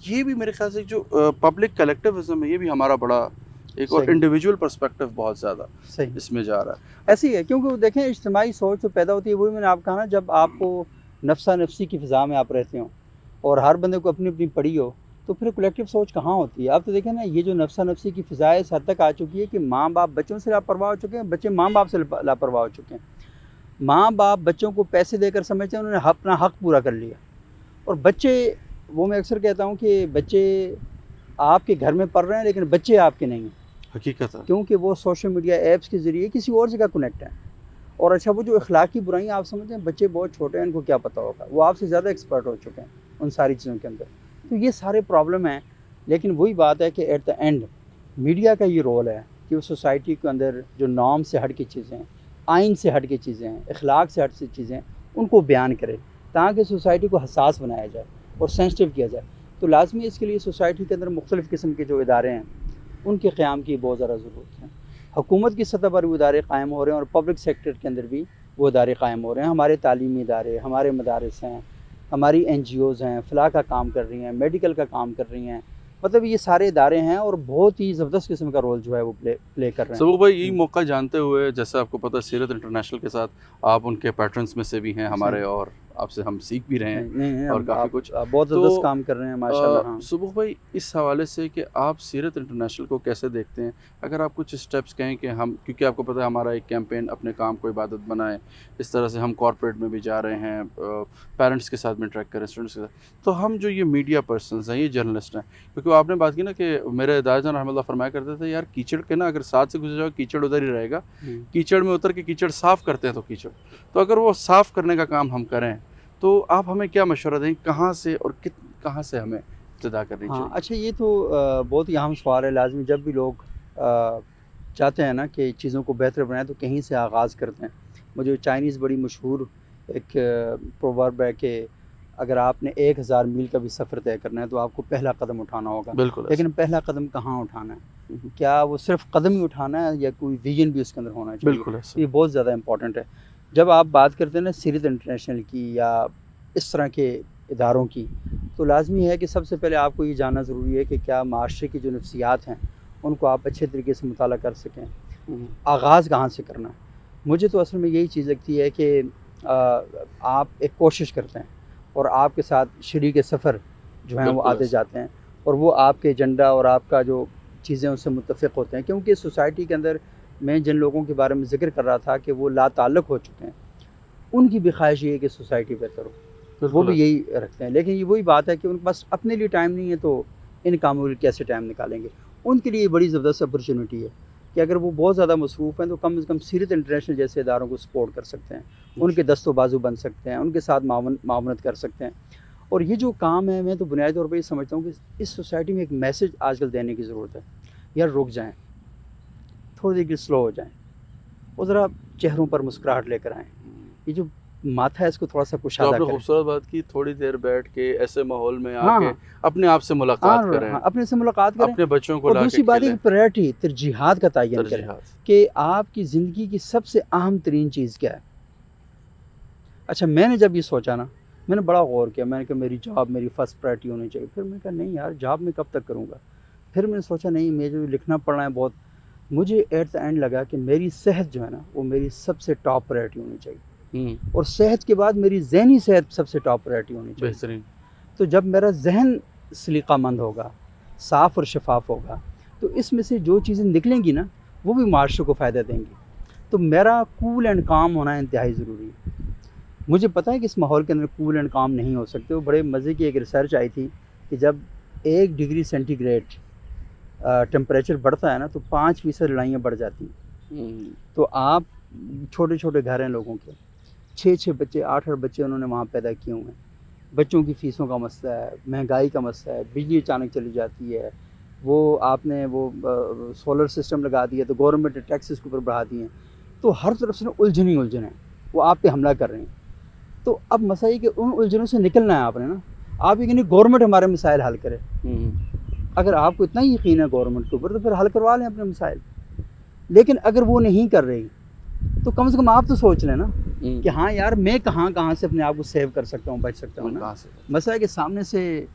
ये भी मेरे ख्याल से जो पब्लिक कलेक्टिविज्म है, ये भी हमारा बड़ा एक और इंडिविजुअल पर्सपेक्टिव बहुत ज़्यादा इसमें जा रहा है। ऐसी है, क्योंकि देखें इज्तिमाई सोच तो पैदा होती है, वही मैंने आपको कहा ना, जब आपको नफ्सा नफसी की फ़िज़ा में आप रहते हो और हर बंदे को अपनी अपनी पड़ी हो, तो फिर कलेक्टिव सोच कहाँ होती है? आप तो देखें ना, ये जो नफ्सा नफसी की फ़िज़ा इस हद तक आ चुकी है कि माँ बाप बच्चों से लापरवाह हो चुके हैं, बच्चे माँ बाप से लापरवाह हो चुके हैं। माँ बाप बच्चों को पैसे देकर समझते हैं उन्होंने अपना हक़ पूरा कर लिया, और बच्चे, वो मैं अक्सर कहता हूँ कि बच्चे आपके घर में पढ़ रहे हैं लेकिन बच्चे आपके नहीं हैं। हकीकत है, क्योंकि वो सोशल मीडिया ऐप्स के ज़रिए किसी और जगह कनेक्ट हैं। और अच्छा, वो जो अखलाकी बुराइयाँ आप समझते हैं, बच्चे बहुत छोटे हैं, इनको क्या पता होगा, वो आपसे ज़्यादा एक्सपर्ट हो चुके हैं उन सारी चीज़ों के अंदर। तो ये सारे प्रॉब्लम हैं। लेकिन वही बात है कि एट द एंड मीडिया का ये रोल है कि उस सोसाइटी के अंदर जो नॉर्म से हट की चीज़ें, आइन से हट की चीज़ें हैं, अखलाक से हट की चीज़ें, उनको बयान करे, ताकि सोसाइटी को हसास बनाया जाए और सेंसिटिव किया जाए। तो लाजमी इसके लिए सोसाइटी के अंदर मुख्तलिफ़ किस्म के जो इदारे हैं, उनके क़याम की बहुत ज़्यादा ज़रूरत है। हुकूमत की सतह पर भी इदारे कायम हो रहे हैं और पब्लिक सेक्टर के अंदर भी वो इदारे कायम हो रहे हैं। हमारे तालीमी इदारे, हमारे मदारस हैं, हमारी NGOs हैं, फ़लाह का काम कर रही हैं, मेडिकल का काम कर रही हैं, मतलब ये सारे इदारे हैं और बहुत ही ज़बरदस्त किस्म का रोल जो है वो प्ले कर रहे हैं। सबूक भाई, यही मौका जानते हुए, जैसे आपको पता है सीरत इंटरनेशनल के साथ आप उनके पैट्रन्स में से भी हैं हमारे, और आपसे हम सीख भी रहे हैं नहीं, और काफ़ी कुछ आप बहुत ज़बरदस्त काम कर रहे हैं माशाल्लाह। हाँ। सबूक भाई, इस हवाले से कि आप सीरत इंटरनेशनल को कैसे देखते हैं, अगर आप कुछ स्टेप्स कहें कि हम, क्योंकि आपको पता है हमारा एक कैंपेन अपने काम को इबादत बनाए, इस तरह से हम कॉर्पोरेट में भी जा रहे हैं, पेरेंट्स के साथ भी इंटरेक्ट करें, स्टूडेंट्स के साथ, तो हम जो ये मीडिया पर्सनस हैं, ये जर्नलिस्ट हैं, क्योंकि आपने बात की ना कि मेरे दादाजान रहमतुल्लाह फरमाया करते थे, यार कीचड़ के ना अगर साथ से गुजर जाओ कीचड़ उधर ही रहेगा, कीचड़ में उतर के कीचड़ साफ़ करते हैं तो कीचड़, तो अगर वो साफ़ करने का काम हम करें तो आप हमें क्या मशवरा दें, कहाँ से और कहाँ से हमें इब्तिदा करनी चाहिए? अच्छा, ये तो बहुत ही अहम सवाल है। लाजमी जब भी लोग चाहते हैं ना कि चीज़ों को बेहतर बनाएं तो कहीं से आगाज़ करते हैं। मुझे चाइनीज़ बड़ी मशहूर एक प्रोवर्ब है कि अगर आपने 1000 मील का भी सफ़र तय करना है तो आपको पहला कदम उठाना होगा। बिल्कुल। लेकिन पहला कदम कहाँ उठाना है? क्या वो सिर्फ़ कदम ही उठाना है या कोई विजन भी उसके अंदर होना चाहिए? बिल्कुल, ये बहुत ज़्यादा इंपॉर्टेंट है। जब आप बात करते हैं ना सीरत इंटरनेशनल की या इस तरह के इदारों की, तो लाजमी है कि सबसे पहले आपको ये जानना ज़रूरी है कि क्या माशरे की जो नफ्सियात हैं उनको आप अच्छे तरीके से मुताला कर सकें। आगाज़ कहाँ से करना है? मुझे तो असल में यही चीज़ लगती है कि आप एक कोशिश करते हैं और आपके साथ शरीक सफ़र जो हैं वो आते जाते हैं और वो आपके एजेंडा और आपका जो चीज़ें उससे मुत्तफ़िक़ होते हैं, क्योंकि सोसाइटी के अंदर मैं जिन लोगों के बारे में ज़िक्र कर रहा था कि वो लाताल्लुक़ हो चुके हैं, उनकी भी ख्वाहिश ये है कि सोसाइटी बेहतर हो, वो भी यही रखते हैं। लेकिन ये वही बात है कि उनके पास अपने लिए टाइम नहीं है तो इन कामों के लिए कैसे टाइम निकालेंगे? उनके लिए बड़ी ज़बरदस्त अपॉर्चुनिटी है कि अगर वो बहुत ज़्यादा मसरूफ़ हैं तो कम से कम सीरत इंटरनेशनल जैसे इदारों को सपोर्ट कर सकते हैं, उनके दस्तो बाजू बन सकते हैं, उनके साथ मावनत कर सकते हैं। और ये जो काम है, मैं तो बुनियादी तौर पर ये समझता हूँ कि इस सोसाइटी में एक मैसेज आजकल देने की ज़रूरत है। यार रुक जाएँ, थोड़ी देर स्लो हो जाएँ और ज़रा चेहरों पर मुस्कुराहट लेकर आएँ। ये जो माथा है इसको थोड़ा सा कुशादा करें। तो खूबसूरत बात की, थोड़ी देर बैठ के ऐसे माहौल में आके अपने आप से मुलाकात करें, अपने से मुलाकात करें, अपने बच्चों को और दूसरी बात है प्रायोरिटी तरजीहात का तयन करें कि आपकी ज़िंदगी की सबसे अहम तरीन चीज़ क्या है। अच्छा, मैंने जब ये सोचा ना, मैंने बड़ा गौर किया, मैंने कहा मेरी जॉब मेरी फ़र्स्ट प्रायोरिटी होनी चाहिए। फिर मैंने कहा नहीं यार, जॉब में कब तक करूँगा। फिर मैंने सोचा नहीं, मुझे जो लिखना पढ़ना है बहुत, मुझे एट द एंड लगा कि मेरी सेहत जो है ना वो मेरी सबसे टॉप प्रायोरिटी होनी चाहिए, और सेहत के बाद मेरी ज़हनी सेहत सबसे टॉप प्रायोरिटी होनी चाहिए। बेहतरीन। तो जब मेरा जहन सलीकामंद होगा, साफ़ और शफाफ होगा, तो इसमें से जो चीज़ें निकलेंगी ना वो भी माशरे को फ़ायदा देंगी। तो मेरा कूल एंड काम होना इंतहाई ज़रूरी है। मुझे पता है कि इस माहौल के अंदर कूल एंड काम नहीं हो सकते। वो बड़े मज़े की एक रिसर्च आई थी कि जब 1 डिग्री सेंटीग्रेड टेम्परेचर बढ़ता है ना तो 5% लड़ाइयाँ बढ़ जाती हैं। तो आप छोटे छोटे घर हैं लोगों के, 6-6 बच्चे 8-8 बच्चे उन्होंने वहाँ पैदा किए हुए हैं। बच्चों की फ़ीसों का मसला है, महंगाई का मसला है, बिजली अचानक चली जाती है, वो आपने वो सोलर सिस्टम लगा दिया तो गवर्नमेंट ने टैक्सेस के ऊपर बढ़ा दिए हैं। तो हर तरफ से उलझन ही उलझन है, वो आप पे हमला कर रहे हैं। तो अब मसला ये कि उन उलझनों से निकलना है आपने ना। आप ये नहीं गवर्नमेंट हमारे मसाइल हल करे। अगर आपको इतना ही यकीन है गवर्नमेंट के ऊपर तो फिर हल करवा लें अपने मसाइल। लेकिन अगर वो नहीं कर रही तो कम से कम आप तो सोच लें ना कि हाँ यार, मैं कहाँ से अपने आप को सेव कर सकता हूँ, बच सकता हूँ ना। मसला है कि सामने से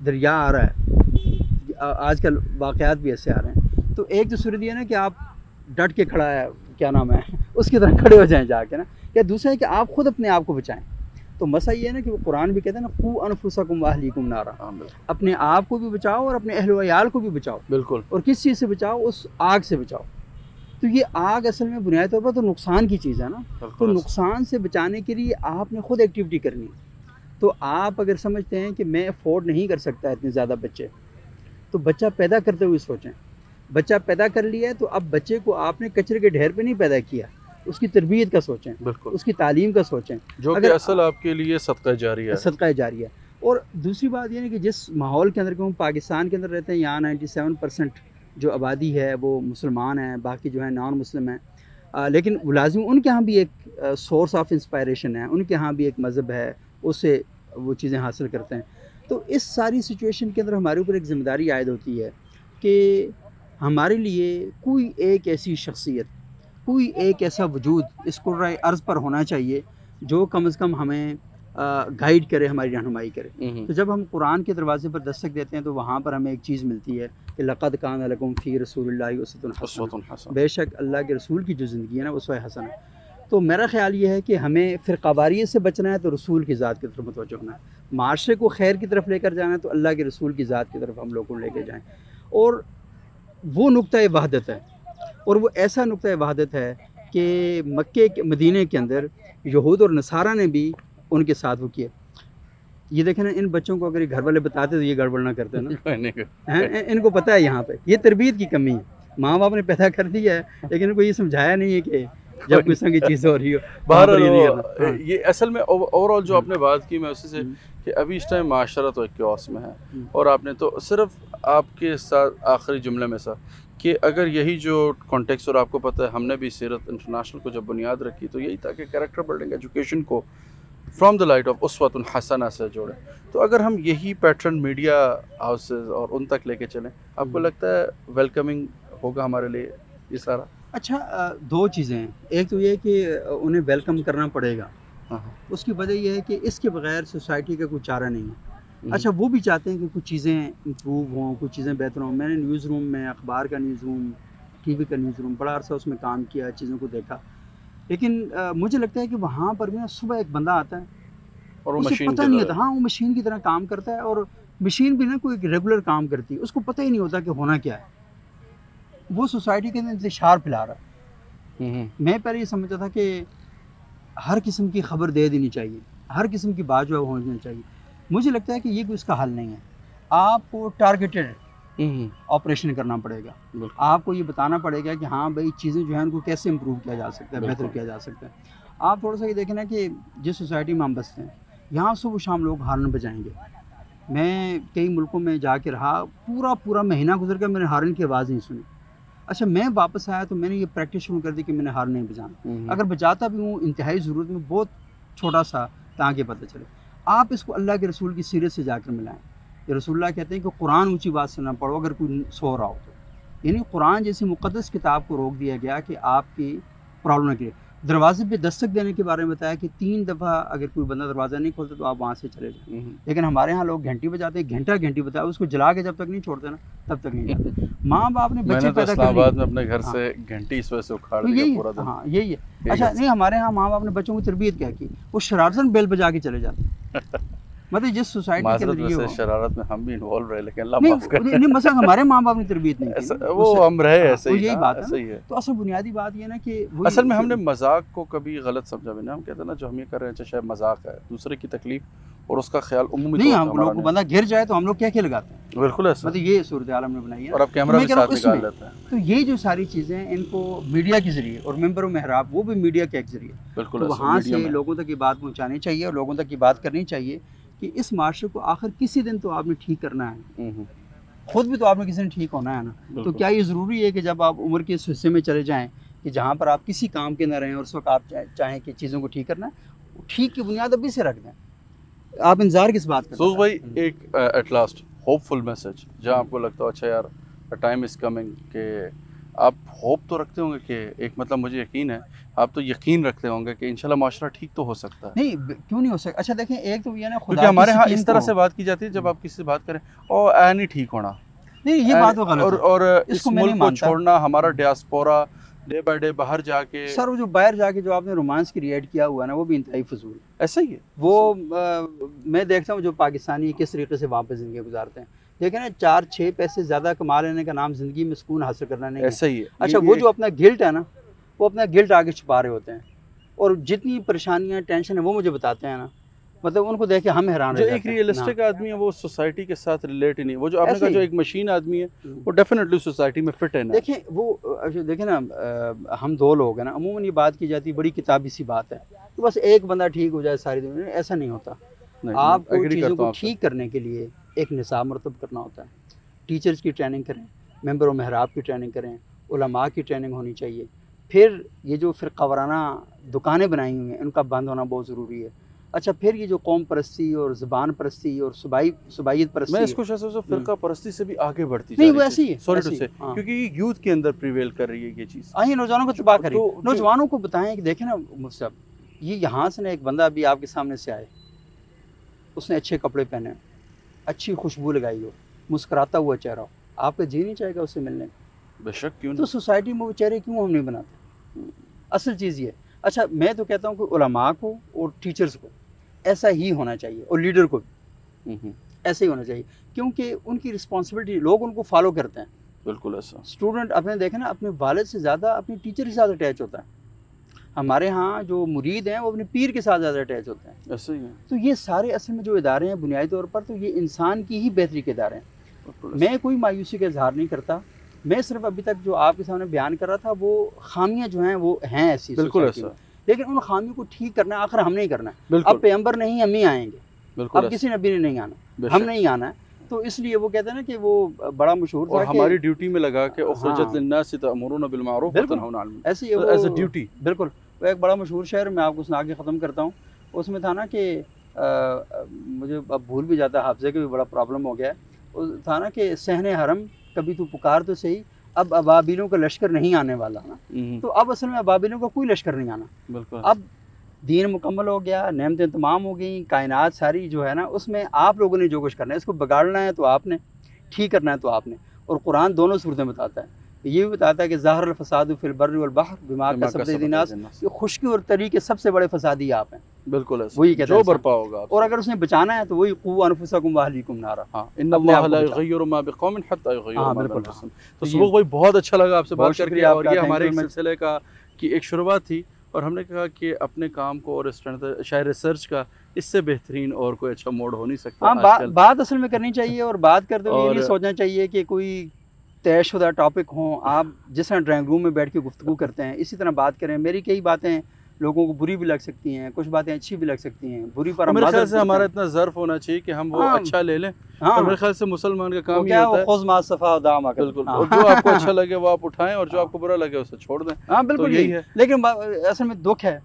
दरिया आ रहा है, आजकल वाक़यात भी ऐसे आ रहे हैं। तो एक तो सूरत ये है ना कि आप डट के खड़ा है, क्या नाम है, उसकी तरह खड़े हो जाएं जाके ना। या दूसरा है कि आप खुद अपने आप को बचाएं। तो मसला ये है ना कि वो कुरान भी कहता है ना, कू अनफुसकुम व अहलीकुम नारा, अपने आप को भी बचाओ और अपने अहल व अयाल को भी बचाओ। बिल्कुल। और किस चीज़ से बचाओ? उस आग से बचाओ। तो ये आग असल में बुनियादी तौर पर तो नुकसान की चीज़ है ना। तो नुकसान से बचाने के लिए आपने खुद एक्टिविटी करनी है। तो आप अगर समझते हैं कि मैं अफोर्ड नहीं कर सकता इतने ज़्यादा बच्चे, तो बच्चा पैदा करते हुए सोचें। बच्चा पैदा कर लिया है तो अब बच्चे को आपने कचरे के ढेर पे नहीं पैदा किया, उसकी तरबियत का सोचें, बिल्कुल, उसकी तालीम का सोचें, जो कि असल आपके लिए सदका जारिया है। सदका जारिया। और दूसरी बात यह है कि जिस माहौल के अंदर हम पाकिस्तान के अंदर रहते हैं, यहाँ 97% जो आबादी है वो मुसलमान हैं, बाकी जो है नॉन मुस्लिम हैं। लेकिन लाजिम उनके यहाँ भी एक सोर्स ऑफ इंस्पायरेशन है, उनके यहाँ भी एक मज़हब है, उससे वो चीज़ें हासिल करते हैं। तो इस सारी सिचुएशन के अंदर हमारे ऊपर एक ज़िम्मेदारी आयद होती है कि हमारे लिए कोई एक ऐसी शख्सियत, कोई एक ऐसा वजूद इस कुर्राए अर्ज़ पर होना चाहिए जो कम से कम हमें गाइड करे, हमारी रहनुमाई करे। तो जब हम कुरान के दरवाजे पर दस्तक देते हैं तो वहाँ पर हमें एक चीज़ मिलती है कि लक़द कान लकुम फ़ी रसूलिल्लाहि उसवतुन हसनह, बेशक अल्लाह के रसूल की जो ज़िंदगी है ना वो उसवा हसन है। तो मेरा ख़्याल ये है कि हमें फ़िरक़ावारियत से बचना है तो रसूल की ज़ात की तरफ मुतवज्जो होना है, माशरे को खैर की तरफ लेकर जाना है तो अल्लाह के रसूल की ज़ात की तरफ हम लोग को लेकर जाएँ। और वो नुक्ता वहदत है, और वो ऐसा नुक्ता वहदत है कि मक्के के मदीने के अंदर यहूद और नसारा ने भी उनके साथ वो किया। ये देखें ना, इन बच्चों को अगर ये घर वाले बताते तो ये गड़बड़ ना करते ना हैं, इनको पता है यहाँ पे ये तरबियत की कमी है, माँ बाप ने पैदा कर दिया है लेकिन इनको ये समझाया नहीं है कि जब किस तरह की चीज़ हो रही हो बाहर। ये असल में ओवरऑल जो आपने बात की मैं उसी से कि अभी इस टाइम माशरा तो क्योस में है, और आपने तो सिर्फ आपके साथ आखिरी जुमले में सा कि अगर यही जो कॉन्टेक्स्ट, और आपको पता है हमने भी सीरत इंटरनेशनल को जब बुनियाद रखी तो यही था कि कैरेक्टर बिल्डिंग एजुकेशन को फ्रॉम द लाइट ऑफ उसवतुन हसना से जोड़ें। तो अगर हम यही पैटर्न मीडिया हाउसेस और उन तक लेके चलें, आपको लगता है वेलकमिंग होगा हमारे लिए ये सारा? अच्छा, दो चीज़ें हैं। एक तो ये कि उन्हें वेलकम करना पड़ेगा, उसकी वजह यह है कि इसके बगैर सोसाइटी का कोई चारा नहीं है। अच्छा, वो भी चाहते हैं कि कुछ चीज़ें इम्प्रूव हों, कुछ चीज़ें बेहतर हों। मैंने न्यूज़ रूम में, अखबार का न्यूज़ रूम, टीवी का न्यूज़ रूम, बड़ा अरसा उसमें काम किया, चीज़ों को देखा, लेकिन मुझे लगता है कि वहाँ पर भी ना सुबह एक बंदा आता है और उसे पता नहीं होता, हाँ वो मशीन की तरह काम करता है, और मशीन भी ना कोई रेगुलर काम करती है, उसको पता ही नहीं होता कि होना क्या है। वो सोसाइटी के अंदर इंतशार फैला रहा है। मैं पहले ये समझता था कि हर किस्म की खबर दे देनी चाहिए, हर किस्म की बात जो है होनी चाहिए। मुझे लगता है कि ये कोई इसका हल नहीं है। आपको टारगेटेड ऑपरेशन करना पड़ेगा, आपको ये बताना पड़ेगा कि हाँ भाई चीज़ें जो है उनको कैसे इम्प्रूव किया जा सकता है, बेहतर किया जा सकता है। आप थोड़ा सा ये देखें ना कि जिस सोसाइटी में हम बसते हैं यहाँ सुबह शाम लोग हारन बजाएंगे। मैं कई मुल्कों में जाके रहा, पूरा महीना गुजर गया, मैंने हारन की आवाज़ नहीं सुनी। अच्छा, मैं वापस आया तो मैंने ये प्रैक्टिस शुरू कर दी कि मैंने हारन नहीं बजाना। अगर बजाता भी हूँ इंतहाई ज़रूरत में, बहुत छोटा सा, ताकि पता चले। आप इसको अल्लाह के रसूल की सीरत से जाकर मिलाएं। ये रसूलुल्लाह कहते हैं कि कुरान ऊँची बात से ना पढ़ो अगर कोई सो रहा हो तो। यानी कुरान जैसी मुक़द्दस किताब को रोक दिया गया कि आपकी प्रॉब्लम न करे। दरवाजे पे दस्तक देने के बारे में बताया कि 3 दफ़ा अगर कोई बंदा दरवाज़ा नहीं खोलता तो आप वहाँ से चले जाएं। लेकिन हमारे यहाँ लोग घंटी बजाते हैं, घंटी बजाते, उसको जला के जब तक नहीं छोड़ते ना तब तक नहीं जाते। माँ बाप ने बच्चे पैदा कर लिए, में अपने घर से घंटी इस वजह से उखाड़ दी पूरा दिन। हाँ यही है। अच्छा नहीं, हमारे यहाँ माँ बाप ने बच्चों की तरबियत क्या की, वो शरारतन बेल बजा के चले जाते। मतलब जिस सोसाइटी के अंदर ये हो, शरारत में हम भी इन्वॉल्व रहे, लेकिन अल्लाह नहीं, माफ करे। नहीं मसला हमारे माँ बाप ने तरबियत नहीं की, वो हम रहे ऐसे ही, यही बात है। सही है। तो असल बुनियादी बात ये ना कि असल में हमने मजाक को कभी गलत समझा भी ना। हम कहते हैं ना जो हम ये कर रहे हैं चाहे मजाक है, दूसरे की तकलीफ और उसका ख्याल उम्मी नहीं, हम लोग को बंदा गिर जाए तो हम लोग क्या क्या लगाते हैं, बिल्कुल ऐसा। मतलब ये सूरत हाल हमने बनाई है, और अब कैमरा भी साथ निकाल लेते हैं। तो ये जो सारी चीज़ें इनको मीडिया के जरिए, और मेंबर व मेहराब वो भी मीडिया के जरिए, बिल्कुल वहाँ से लोगों तक ये बात पहुँचानी चाहिए और लोगों तक ये बात करनी चाहिए कि इस माशरे को आखिर किसी दिन तो आपने ठीक करना है, खुद भी तो आपने किसी दिन ठीक होना है ना। तो क्या ये ज़रूरी है कि जब आप उम्र के इस हिस्से में चले जाएं कि जहाँ पर आप किसी काम के न रहें और उस वक्त आप चाहें कि चीज़ों को ठीक करना है, ठीक की बुनियाद अभी से रख दें, आप इंतज़ार किस बात का? तो भाई एक एट लास्ट होपफुल मैसेज जहाँ आपको लगता हो अच्छा यार टाइम इज़ कमिंग, के आप होप तो रखते होंगे कि एक मतलब मुझे यकीन है आप तो यकीन रखते होंगे कि इंशाल्लाह माशरा ठीक तो हो सकता है। नहीं, क्यों नहीं हो सकता? अच्छा देखें, एक तो ये ना क्योंकि हमारे यहाँ इस तरह से बात की जाती है जब आप किसी से बात करें और ऐ नहीं ठीक होना, नहीं ये बात तो गलत है। और इस मुल्क को छोड़ना, हमारा डियास्पोरा डे बाय डे बाहर जाके, सर वो जो बाहर जाके जो आपने रोमांस क्रिएट किया हुआ है ना वो भी इंतहाई फजूल है। ऐसा ही है वो मैं देखता हूँ जो पाकिस्तानी किस तरीके से वहाँ पे ज़िंदगी गुजारते हैं। देखें ना, 4-6 पैसे ज़्यादा कमा लेने का नाम ज़िंदगी में सुकून हासिल करना नहीं है। ऐसा ही है। अच्छा, वो जो अपना गिल्ट है ना, वो अपना गिल्ट आगे छुपा रहे होते हैं, और जितनी परेशानियाँ टेंशन है वो मुझे बताते हैं ना, मतलब उनको देख के हम हैरान जो एक रियलिस्टिक आदमी है वो सोसाइटी के साथ रिलेट ही नहीं। वो जो आपने कहा जो एक मशीन आदमी है वो डेफिनेटली सोसाइटी में फिट है ना। देखें वो देखें ना, हम 2 लोग हैं ना, अमूमन ये बात की जाती है, बड़ी किताबी सी बात है कि बस एक बंदा ठीक हो जाए सारी दुनिया, ऐसा नहीं होता। आपको चीज़ों को ठीक करने के लिए एक निसाब मरतब करना होता है। टीचर्स की ट्रेनिंग करें, मेंबर व मेहराब की ट्रेनिंग करें, उलमा की ट्रेनिंग होनी चाहिए। फिर ये जो फ़िरक़ा वाराना दुकानें बनाई हुई हैं उनका बंद होना बहुत ज़रूरी है। अच्छा, फिर ये जो कौम परस्ती और ज़बान परस्ती और सुबाइयत परस्ती, मैं इसको शायद से फिरका परस्ती से भी आगे बढ़ती जा नहीं, रही वो है, ऐसी है, सॉरी ऐसी टू है, से, हाँ। क्योंकि ये यूथ के अंदर प्रिवेल कर रही है ये चीज़। हाँ, ये नौजवानों को तबाह करेगी। तो नौजवानों को बताएं कि देखें ना मुफ्ती साहब, ये यहाँ से ना एक बंदा अभी आपके सामने से आए, उसने अच्छे कपड़े पहने, अच्छी खुशबू लगाई हो, मुस्कुराता हुआ चेहरा हो, आपका जी नहीं चाहेगा उससे मिलने का? बेशक, क्यों तो नहीं। सोसाइटी में वो चेहरे क्यों हम नहीं बनाते? असल चीज़ ये। अच्छा, मैं तो कहता हूँ कि उलमा को और टीचर्स को ऐसा ही होना चाहिए, और लीडर को भी ऐसे ही होना चाहिए, क्योंकि उनकी रिस्पॉन्सिबिलिटी, लोग उनको फॉलो करते हैं। बिल्कुल ऐसा। स्टूडेंट अपने देखें ना, अपने वालिद से ज़्यादा अपने टीचर के साथ अटैच होता है। हमारे यहाँ जो मुरीद हैं वो अपने पीर के साथ ज़्यादा अटैच होते हैं। ऐसे ही है। तो ये सारे असल में जो इदारे हैं बुनियादी तौर पर तो ये इंसान की ही बेहतरी के इदारे हैं। बिल्कुल ऐसा। मैं कोई मायूसी का इजहार नहीं करता, मैं सिर्फ अभी तक जो आपके सामने बयान कर रहा था वो खामियां जो हैं वो हैं ऐसी बिल्कुल सोसाइटी में। ऐसा। लेकिन उन खामियों को ठीक करना आखिर हमने ही करना है। बिल्कुल अब पैगंबर नहीं, हम ही आएंगे, बिल्कुल अब ऐसा। किसी नबी ने नहीं आना, बेशक। हम नहीं आना है। तो इसलिए वो कहते हैं ना कि वो बड़ा मशहूर था और कि हमारी ड्यूटी में लगा के हाँ। उखरिजत लिन्नास तअमुरुना बिल मारूफ व बिल्कुल। तनहौना अनिल ऐसे ही मुनकर, एज अ वो ड्यूटी। बिल्कुल। वो एक बड़ा मशहूर शेर मैं आपको सुना के ख़त्म करता हूँ। उसमें था ना कि मुझे अब भूल भी जाता है, हाफ़िज़े का भी बड़ा प्रॉब्लम हो गया है। वो था ना कि सहने हरम कभी तू पुकार तो सही, अब अबाबिलों का लश्कर नहीं आने वाला ना। तो अब असल में अबाबिलों का कोई लश्कर नहीं आना। बिल्कुल। अब दीन मुकम्मल हो गया, नेमतें तमाम हो गई, कायनात सारी जो है ना उसमें आप लोगों ने जो कुछ करना है, इसको बिगाड़ना है तो आपने, ठीक करना है तो आपने। और कुरान दोनों सूरतें बताता है, ये भी बताता है कि ज़ाहरल फ़सादु फ़िल बर्रि वल बहर बिमा कसबत अयदीन्नास, ये खुशकी और तरी के सबसे बड़े फसादी आप हैं। बिल्कुल ऐसा। वही कहता जो है बर्पा होगा आपसे। और अगर उसने बचाना है तो वही क़ू अनफुसकुम व अहलीकुम नारा। हाँ, इन्ना अपने अल्लाह आप को ला बचाओ। युग़य्यिरु मा बिक़ौमिन हत्ता युग़य्यिरु हाँ, मा बिल्कुल। बिअन्फुसिहिम। तो तो सुबह भाई बहुत अच्छा लगा आपसे बात बहुत करके, शुक्रिया और आपका, ये थैंक हमारे यू एक वेरी मच। सिलसिले का की एक शुरुआत थी, और हमने कहा कि अपने काम को और स्ट्रेंथ शायद रिसर्च का इससे बेहतरीन और कोई अच्छा मोड हो नहीं सकता हाँ, आजकल। बात असल में करनी चाहिए, और बात करते हुए ये और नहीं सोचना चाहिए कि कोई तयशुदा टॉपिक हो। आप जिस तरह ड्राइंग रूम में बैठ के गुफ्तगू करते हैं इसी तरह बात करें। मेरी कई बातें लोगों को बुरी भी लग सकती हैं, कुछ बातें अच्छी भी लग सकती हैं, बुरी पर और हम मेरे ख्याल माज़रत से करते हमारा हैं। इतना ज़र्फ होना चाहिए कि हम वो हाँ। अच्छा ले लें। हाँ, और मेरे ख्याल से मुसलमान का वो काम ये क्या, वो होता है, खुज़ मा सफ़ा व दामा कर। बिल्कुल, हाँ। और जो आपको अच्छा लगे वो आप उठाएं, और जो हाँ। आपको बुरा लगे उसे छोड़ दें। हाँ, तो बिल्कुल यही यही है। लेकिन असल में दुख है,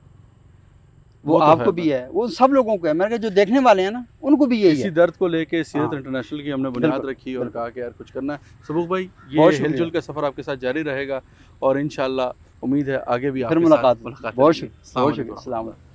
वो तो आपको है। भी है, वो सब लोगों को है। मैंने कहा जो देखने वाले हैं ना उनको भी यही इसी है। दर्द को लेके सीरत हाँ। इंटरनेशनल की हमने बुनियाद बिल्कुल, रखी और बिल्कुल। कहा कि यार कुछ करना है। सबूक भाई, ये बहुत शुक्रिया। हिलजुल का सफ़र आपके साथ जारी रहेगा, और इंशाल्लाह उम्मीद है आगे भी फिर आपके साथ मुलाकात। मुलाकात बहुत होगी। शुक्रिया, बहुत अस्सलाम शुक्रिया। वालेकुम। अस्सलाम वालेकुम।